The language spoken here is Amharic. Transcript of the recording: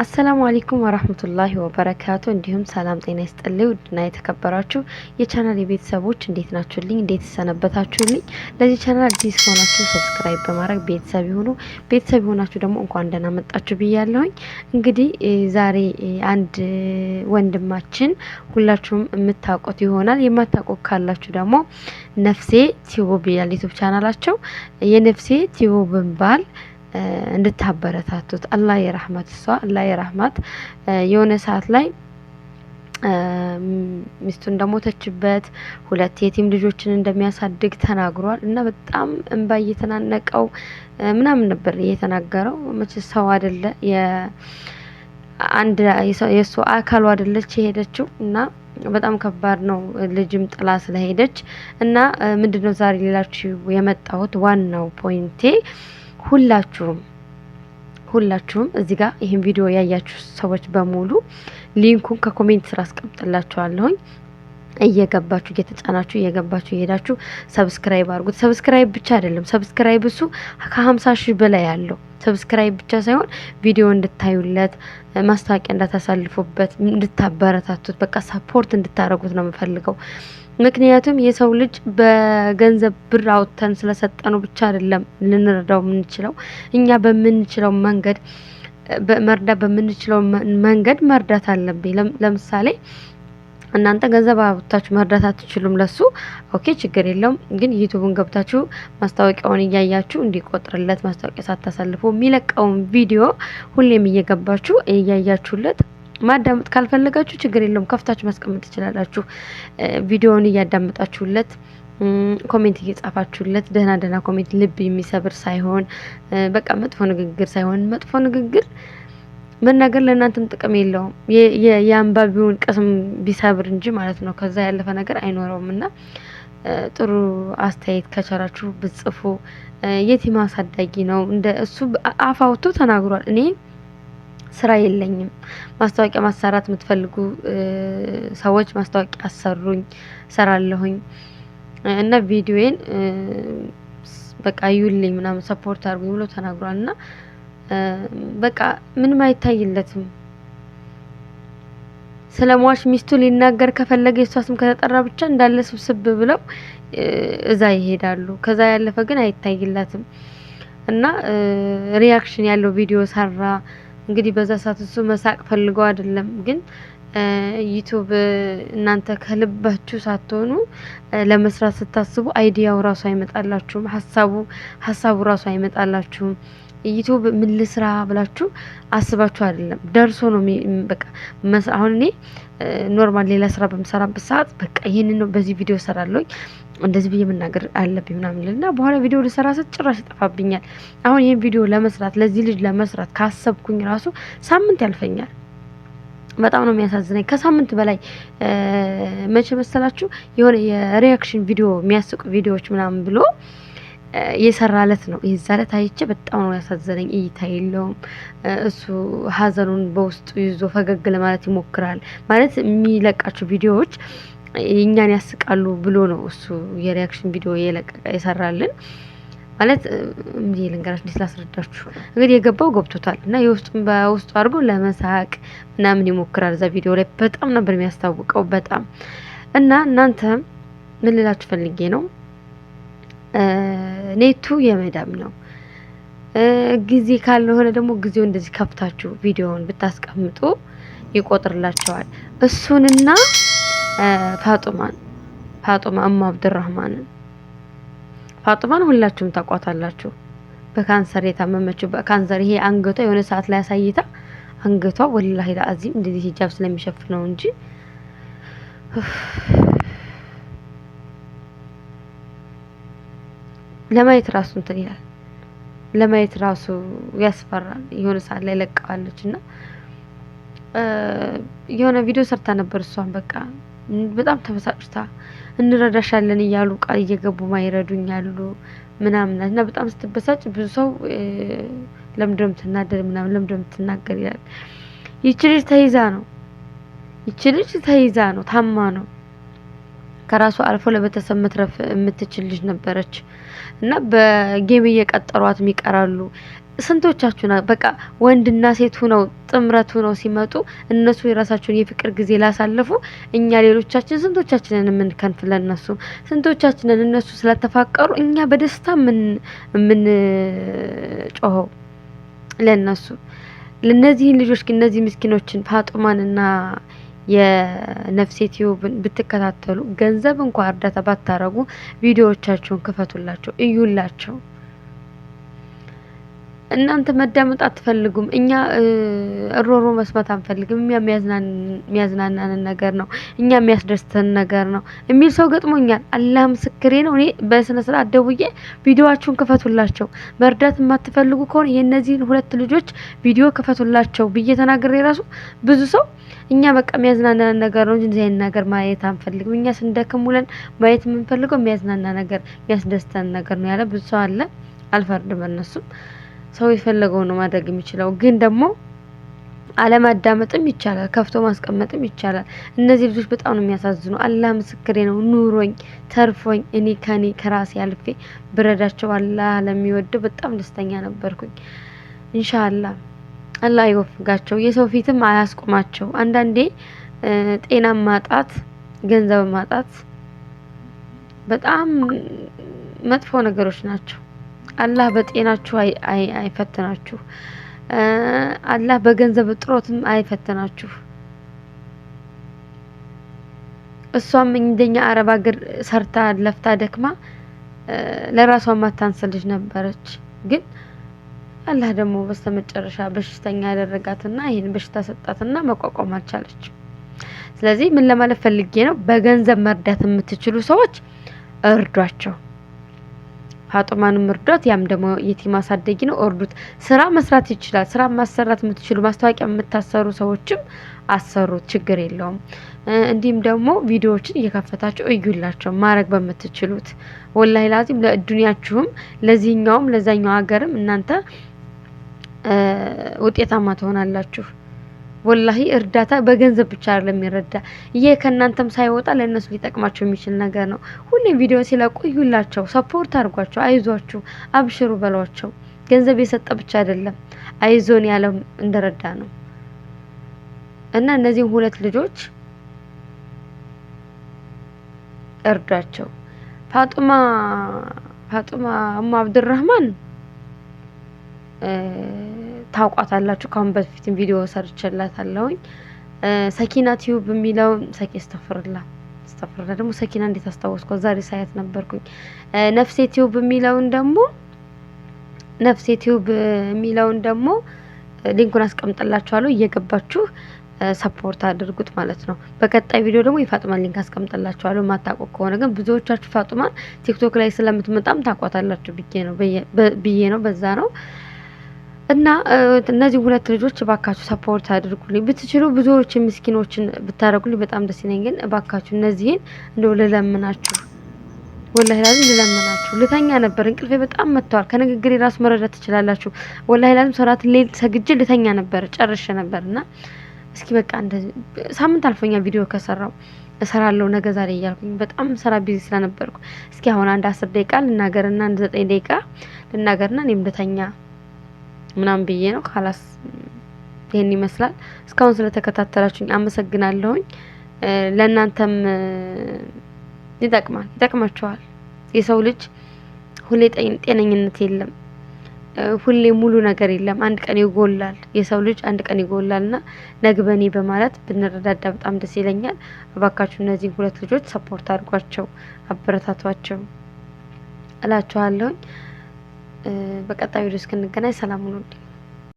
አሰላሙ አለይኩም ወራህመቱላሂ ወበረካቱ። እንዲሁም ሰላም ጤና ይስጥልኝ ውድና የተከበራችሁ የቻናል የቤተሰቦች እንዴት ናችሁልኝ? እንዴት ሰነበታችሁልኝ? ለዚህ ቻናል አዲስ ከሆናችሁ ሰብስክራይብ በማድረግ ቤተሰብ ይሁኑ። ቤተሰብ ሆናችሁ ደግሞ እንኳን ደህና መጣችሁ ብያለሁኝ። እንግዲህ ዛሬ አንድ ወንድማችን ሁላችሁም የምታውቁት ይሆናል። የማታውቁት ካላችሁ ደግሞ ነፍሴ ቲዩብ ያለ ዩቲዩብ ቻናላቸው የነፍሴ ቲዩብን ባል እንድታበረታቱት አላህ የራህመት አላህ የራህመት የሆነ ሰዓት ላይ ሚስቱ እንደሞተችበት ሁለት የቲም ልጆችን እንደሚያሳድግ ተናግሯል እና በጣም እንባ እየተናነቀው ምናምን ነበር እየተናገረው። መቼ ሰው አይደለ አንድ የሱ አካሉ አይደለች የሄደችው እና በጣም ከባድ ነው። ልጅም ጥላ ስለሄደች እና ምንድነው ዛሬ ሌላችሁ የመጣሁት ዋናው ፖይንቴ ሁላችሁም እዚህ ጋር ይሄን ቪዲዮ ያያችሁ ሰዎች በሙሉ ሊንኩን ከኮሜንት ስራ አስቀምጥላችኋለሁኝ። እየገባችሁ እየተጫናችሁ እየገባችሁ እየሄዳችሁ ሰብስክራይብ አድርጉት። ሰብስክራይብ ብቻ አይደለም፣ ሰብስክራይብ እሱ ከ50,000 በላይ ያለው ሰብስክራይብ ብቻ ሳይሆን ቪዲዮ እንድታዩለት ማስታወቂያ እንዳታሳልፉበት እንድታበረታቱት በቃ ሰፖርት እንድታረጉት ነው የምፈልገው። ምክንያቱም የሰው ልጅ በገንዘብ ብር አውጥተን ስለሰጠነው ብቻ አይደለም ልንረዳው የምንችለው። እኛ በምንችለው መንገድ መንገድ መርዳት አለብኝ። ለምሳሌ እናንተ ገንዘብ አውጥታችሁ መርዳት አትችሉም ለሱ ኦኬ፣ ችግር የለውም። ግን ዩቲዩብን ገብታችሁ ማስታወቂያውን እያያችሁ እንዲቆጥርለት ማስታወቂያ ሳታሳልፉ የሚለቀውን ቪዲዮ ሁሌም እየገባችሁ እያያችሁለት ማዳመጥ ካልፈለጋችሁ ችግር የለውም፣ ከፍታችሁ ማስቀመጥ ትችላላችሁ። ቪዲዮውን እያዳመጣችሁለት ኮሜንት እየጻፋችሁለት ደህና ኮሜንት ልብ የሚሰብር ሳይሆን በቃ መጥፎ ንግግር ሳይሆን መጥፎ ንግግር መናገር ለእናንተም ጥቅም የለውም። የአንባቢውን ቅስም ቢሰብር እንጂ ማለት ነው። ከዛ ያለፈ ነገር አይኖረውም እና ጥሩ አስተያየት ከቸራችሁ ብጽፉ። የቲም አሳዳጊ ነው እንደ እሱ አፋውቶ ተናግሯል። እኔ ስራ የለኝም። ማስታወቂያ ማሰራት የምትፈልጉ ሰዎች ማስታወቂያ አሰሩኝ፣ ሰራለሁኝ እና ቪዲዮዬን በቃ ይዩልኝ ምናምን ሰፖርት አድርጉኝ ብሎ ተናግሯል እና በቃ ምንም አይታይለትም። ስለሟች ሚስቱ ሊናገር ከፈለገ የሷ ስም ከተጠራ ብቻ እንዳለ ስብስብ ብለው እዛ ይሄዳሉ። ከዛ ያለፈ ግን አይታይለትም እና ሪያክሽን ያለው ቪዲዮ ሰራ። እንግዲህ በዛ ሰዓት እሱ መሳቅ ፈልገው አይደለም፣ ግን ዩቲዩብ እናንተ ከልባችሁ ሳትሆኑ ለመስራት ስታስቡ አይዲያው ራሱ አይመጣላችሁም። ሀሳቡ ራሱ አይመጣላችሁም። ዩቲዩብ ምን ልስራ ብላችሁ አስባችሁ አይደለም፣ ደርሶ ነው በቃ አሁን እኔ ኖርማል ሌላ ስራ በምሰራበት ሰዓት በቃ ይሄንን ነው በዚህ ቪዲዮ ሰራለሁ እንደዚህ ብዬ መናገር አለብኝ ምናምን እና በኋላ ቪዲዮ ልሰራ ጭራሽ ይጠፋብኛል። አሁን ይሄን ቪዲዮ ለመስራት ለዚህ ልጅ ለመስራት ካሰብኩኝ ራሱ ሳምንት ያልፈኛል። በጣም ነው የሚያሳዝነኝ። ከሳምንት በላይ መቼ መሰላችሁ የሆነ የሪያክሽን ቪዲዮ የሚያስቁ ቪዲዮዎች ምናምን ብሎ የሰራለት ነው። የዛለት አይቼ በጣም ነው ያሳዘነኝ። እይታ የለውም እሱ ሀዘኑን በውስጡ ይዞ ፈገግ ለማለት ይሞክራል። ማለት የሚለቃቸው ቪዲዮዎች እኛን ያስቃሉ ብሎ ነው እሱ የሪያክሽን ቪዲዮ የሰራልን። ማለት ምን ልንገራችሁ፣ እንዴት ላስረዳችሁ? እንግዲህ የገባው ገብቶታል እና በውስጡ አድርጎ ለመሳቅ ምናምን ይሞክራል። እዛ ቪዲዮ ላይ በጣም ነበር የሚያስታውቀው በጣም እና እናንተ ምን ልላችሁ ፈልጌ ነው፣ ኔቱ የመዳም ነው። ጊዜ ካልሆነ ደግሞ ጊዜው እንደዚህ ከፍታችሁ ቪዲዮውን ብታስቀምጡ ይቆጥርላቸዋል። እሱንና ፋጡማ አብዱራህማንን ፋጡማን ሁላችሁም ታቋታላችሁ። በካንሰር የታመመችው በካንሰር ይሄ አንገቷ የሆነ ሰዓት ላይ አሳይታ አንገቷ ወላሂ ለአዚም እንደዚህ ሂጃብ ስለሚሸፍነው እንጂ ለማየት ራሱ እንትን ይላል፣ ለማየት ራሱ ያስፈራል። የሆነ ሰዓት ላይ ለቀዋለች እና የሆነ ቪዲዮ ሰርታ ነበር። እሷን በቃ በጣም ተበሳጭታ እንረዳሻለን እያሉ ቃል እየገቡ ማይረዱኝ ያሉ ምናምን እና በጣም ስትበሳጭ ብዙ ሰው ለምንድነው የምትናደድ ምናምን ለምንድነው የምትናገር ይላል። ይቺ ልጅ ተይዛ ነው ታማ ነው። ከራሱ አልፎ ለቤተሰብ መትረፍ የምትችል ልጅ ነበረች እና በጌም እየቀጠሯት የሚቀራሉ። ስንቶቻችሁና በቃ ወንድና ሴት ሆነው ጥምረት ሆነው ሲመጡ እነሱ የራሳቸውን የፍቅር ጊዜ ላሳለፉ እኛ ሌሎቻችን ስንቶቻችንን የምንከንፍ ለነሱ ስንቶቻችንን እነሱ ስለተፋቀሩ እኛ በደስታ ምን ጮኸው ለነሱ ለነዚህ ልጆች ግን እነዚህ ምስኪኖችን ፋጡማንና የነፍሴ ቲዩብን ብትከታተሉ ገንዘብ እንኳን እርዳታ ባታረጉ ቪዲዮዎቻቸውን ክፈቱላቸው እዩላቸው። እናንተ መዳመጥ አትፈልጉም። እኛ ሮሮ መስማት አንፈልግም። የሚያዝናናን ነገር ነው፣ እኛ የሚያስደስተን ነገር ነው የሚል ሰው ገጥሞኛል። አላህ ምስክሬ ነው። እኔ በስነ ስርዓት ደውዬ ቪዲዮአችሁን ክፈቱላቸው፣ መርዳት የማትፈልጉ ከሆነ የነዚህን ሁለት ልጆች ቪዲዮ ክፈቱላቸው ብዬ ተናግሬ ራሱ ብዙ ሰው እኛ በቃ የሚያዝናናን ነገር ነው እንጂ እንደዚህ አይነት ነገር ማየት አንፈልግም። እኛ ስንደክም ውለን ማየት የምንፈልገው የሚያዝናና ነገር የሚያስደስተን ነገር ነው ያለ ብዙ ሰው አለ። አልፈርድም በእነሱም። ሰው የፈለገው ነው ማድረግ የሚችለው። ግን ደግሞ አለማዳመጥም ይቻላል፣ ከፍቶ ማስቀመጥም ይቻላል። እነዚህ ልጆች በጣም ነው የሚያሳዝኑ። አላህ ምስክሬ ነው። ኑሮኝ ተርፎኝ እኔ ከራሴ አልፌ ብረዳቸው አላህ ለሚወደው በጣም ደስተኛ ነበርኩኝ። ኢንሻአላህ አላህ ይወፍጋቸው፣ የሰው ፊትም አያስቆማቸው። አንዳንዴ ጤና ማጣት፣ ገንዘብ ማጣት በጣም መጥፎ ነገሮች ናቸው። አላህ በጤናችሁ አይፈትናችሁ። አላህ በገንዘብ እጥሮትም አይፈትናችሁ። እሷም እንደኛ አረብ ሀገር ሰርታ ለፍታ ደክማ ለራሷ ማታንስ ልጅ ነበረች። ግን አላህ ደግሞ በስተመጨረሻ በሽተኛ ያደረጋትና ይሄን በሽታ ሰጣትና መቋቋም አልቻለች። ስለዚህ ምን ለማለት ፈልጌ ነው፣ በገንዘብ መርዳት የምትችሉ ሰዎች እርዷቸው። ፋጡማንም እርዷት፣ ያም ደግሞ የቲም አሳደጊ ነው እርዱት። ስራ መስራት ይችላል። ስራ ማሰራት የምትችሉ ማስታወቂያ የምታሰሩ ሰዎችም አሰሩት፣ ችግር የለውም። እንዲህም ደግሞ ቪዲዮዎችን እየከፈታችሁ እዩላቸው ማድረግ በምትችሉት። ወላሂ ላዚም ለዱንያችሁም ለዚህኛውም ለዛኛው ሀገርም እናንተ ውጤታማ ትሆናላችሁ። ወላሂ እርዳታ በገንዘብ ብቻ አይደለም የሚረዳ። ይሄ ከናንተም ሳይወጣ ለነሱ ሊጠቅማቸው የሚችል ነገር ነው። ሁሌም ቪዲዮ ሲለቁ እዩላቸው፣ ሰፖርት አድርጓቸው፣ አይዟችሁ፣ አብሽሩ በሏቸው። ገንዘብ የሰጠ ብቻ አይደለም አይዞን ያለው እንደረዳ ነው። እና እነዚህ ሁለት ልጆች እርዷቸው። ፋጡማ አብዱራህማን ታውቋታላችሁ። ካሁን በፊትም ቪዲዮ ሰርችላታለሁኝ። ሰኪና ቲዩብ የሚለው አስተፍርላ ደግሞ ሰኪና እንዴት አስታወስኩ? ዛሬ ሳያት ነበርኩኝ። ነፍሴ ቲዩብ የሚለውን ደግሞ ሊንኩን አስቀምጥላችኋለሁ። እየገባችሁ ሰፖርት አድርጉት ማለት ነው። በቀጣይ ቪዲዮ ደግሞ የፋጡማን ሊንክ አስቀምጥላችኋለሁ። ማታውቁ ከሆነ ግን ብዙዎቻችሁ ፋጡማን ቲክቶክ ላይ ስለምትመጣም ታውቋታላችሁ ብዬ ነው በዛ ነው። እና እነዚህ ሁለት ልጆች እባካችሁ ሰፖርት አድርጉልኝ። ብትችሉ ብዙዎች ምስኪኖችን ብታረጉልኝ በጣም ደስ ይለኛል። ግን እባካችሁ እነዚህን እንደው ልለምናችሁ፣ ወላሂ ላዚም ልለምናችሁ። ልተኛ ነበር፣ እንቅልፌ በጣም መጥቷል። ከንግግሬ ራሱ መረዳት ትችላላችሁ። ወላሂ ላዚም ሶላት ሌል ሰግጄ ልተኛ ነበር፣ ጨርሼ ነበርና እስኪ በቃ እንደዚህ ሳምንት አልፎኛል ቪዲዮ ከሰራው እሰራለሁ ነገ ዛሬ እያልኩኝ በጣም ስራ ቢዚ ስለነበርኩ እስኪ አሁን አንድ 10 ደቂቃ ልናገርና አንድ 9 ደቂቃ ልናገርና እኔም ልተኛ ምናምን ብዬ ነው። ካላስ ይሄን ይመስላል። እስካሁን ስለተከታተላችሁኝ አመሰግናለሁኝ። ለእናንተም ይጠቅማችኋል። የሰው ልጅ ሁሌ ጤነኝነት የለም፣ ሁሌ ሙሉ ነገር የለም። አንድ ቀን ይጎላል። የሰው ልጅ አንድ ቀን ይጎላልና ነግበኔ በማለት ብንረዳዳ በጣም ደስ ይለኛል። እባካችሁ እነዚህ ሁለት ልጆች ሰፖርት አድርጓቸው፣ አበረታቷቸው እላችኋለሁኝ። በቀጣዩ ቪዲዮ እስክንገናኝ ሰላም ሁኑልኝ።